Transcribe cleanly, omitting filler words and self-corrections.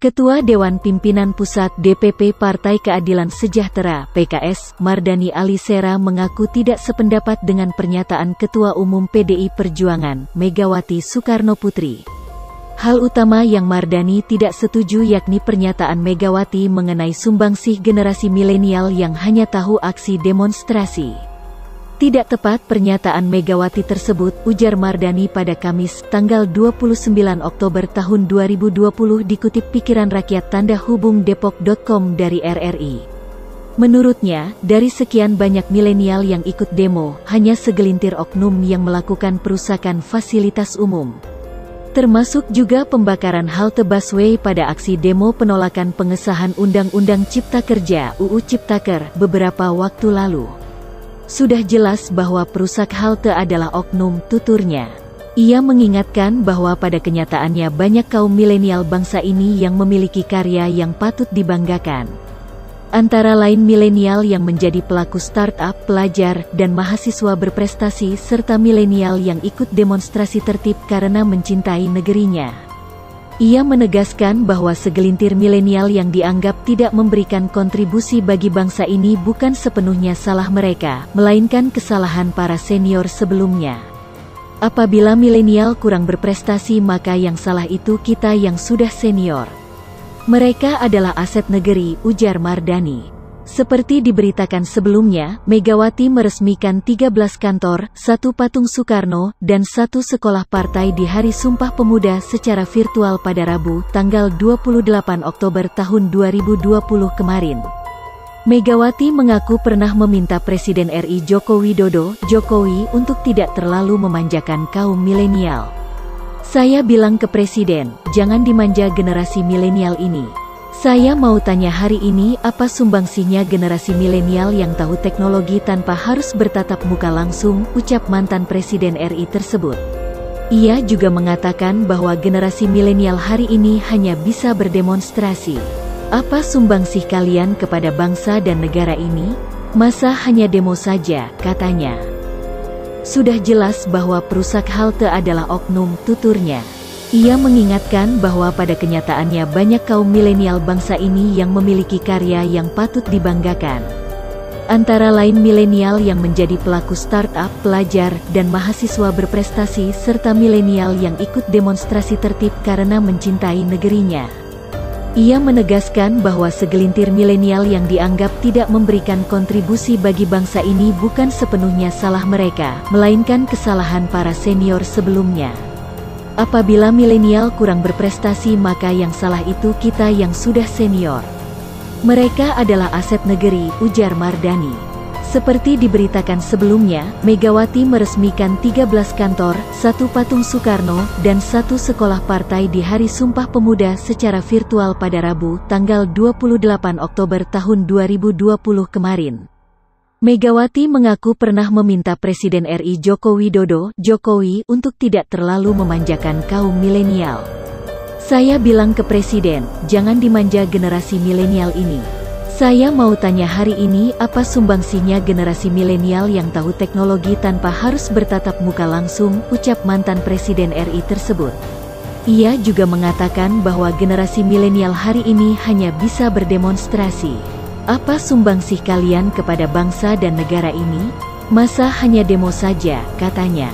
Ketua Dewan Pimpinan Pusat DPP Partai Keadilan Sejahtera (PKS), Mardani Alisera mengaku tidak sependapat dengan pernyataan Ketua Umum PDI Perjuangan, Megawati Soekarnoputri. Hal utama yang Mardani tidak setuju yakni pernyataan Megawati mengenai sumbangsih generasi milenial yang hanya tahu aksi demonstrasi. Tidak tepat pernyataan Megawati tersebut, ujar Mardani pada Kamis, tanggal 29 Oktober tahun 2020 dikutip Pikiran Rakyat tanda hubung depok.com dari RRI. Menurutnya, dari sekian banyak milenial yang ikut demo, hanya segelintir oknum yang melakukan perusakan fasilitas umum. Termasuk juga pembakaran halte busway pada aksi demo penolakan pengesahan Undang-Undang Cipta Kerja (UU Ciptaker) beberapa waktu lalu. Sudah jelas bahwa perusak halte adalah oknum, tuturnya. Ia mengingatkan bahwa pada kenyataannya banyak kaum milenial bangsa ini yang memiliki karya yang patut dibanggakan. Antara lain milenial yang menjadi pelaku startup, pelajar, dan mahasiswa berprestasi, serta milenial yang ikut demonstrasi tertib karena mencintai negerinya. Ia menegaskan bahwa segelintir milenial yang dianggap tidak memberikan kontribusi bagi bangsa ini bukan sepenuhnya salah mereka, melainkan kesalahan para senior sebelumnya. Apabila milenial kurang berprestasi maka yang salah itu kita yang sudah senior. Mereka adalah aset negeri, ujar Mardani. Seperti diberitakan sebelumnya, Megawati meresmikan 13 kantor, 1 patung Soekarno, dan 1 sekolah partai di Hari Sumpah Pemuda secara virtual pada Rabu, tanggal 28 Oktober tahun 2020 kemarin. Megawati mengaku pernah meminta Presiden RI Joko Widodo, Jokowi, untuk tidak terlalu memanjakan kaum milenial. Saya bilang ke Presiden, jangan dimanja generasi milenial ini. Saya mau tanya hari ini apa sumbangsihnya generasi milenial yang tahu teknologi tanpa harus bertatap muka langsung, ucap mantan Presiden RI tersebut. Ia juga mengatakan bahwa generasi milenial hari ini hanya bisa berdemonstrasi. Apa sumbangsih kalian kepada bangsa dan negara ini? Masa hanya demo saja, katanya. Sudah jelas bahwa perusak halte adalah oknum, tuturnya. Ia mengingatkan bahwa pada kenyataannya banyak kaum milenial bangsa ini yang memiliki karya yang patut dibanggakan. Antara lain milenial yang menjadi pelaku startup, pelajar, dan mahasiswa berprestasi, serta milenial yang ikut demonstrasi tertib karena mencintai negerinya. Ia menegaskan bahwa segelintir milenial yang dianggap tidak memberikan kontribusi bagi bangsa ini bukan sepenuhnya salah mereka, melainkan kesalahan para senior sebelumnya. Apabila milenial kurang berprestasi maka yang salah itu kita yang sudah senior. Mereka adalah aset negeri, ujar Mardani. Seperti diberitakan sebelumnya, Megawati meresmikan 13 kantor, 1 patung Soekarno, dan 1 sekolah partai di Hari Sumpah Pemuda secara virtual pada Rabu, tanggal 28 Oktober tahun 2020 kemarin. Megawati mengaku pernah meminta Presiden RI Joko Widodo, Jokowi, untuk tidak terlalu memanjakan kaum milenial. Saya bilang ke Presiden, jangan dimanja generasi milenial ini. Saya mau tanya hari ini apa sumbangsihnya generasi milenial yang tahu teknologi tanpa harus bertatap muka langsung, ucap mantan Presiden RI tersebut. Ia juga mengatakan bahwa generasi milenial hari ini hanya bisa berdemonstrasi. Apa sumbangsih kalian kepada bangsa dan negara ini? Masa hanya demo saja, katanya.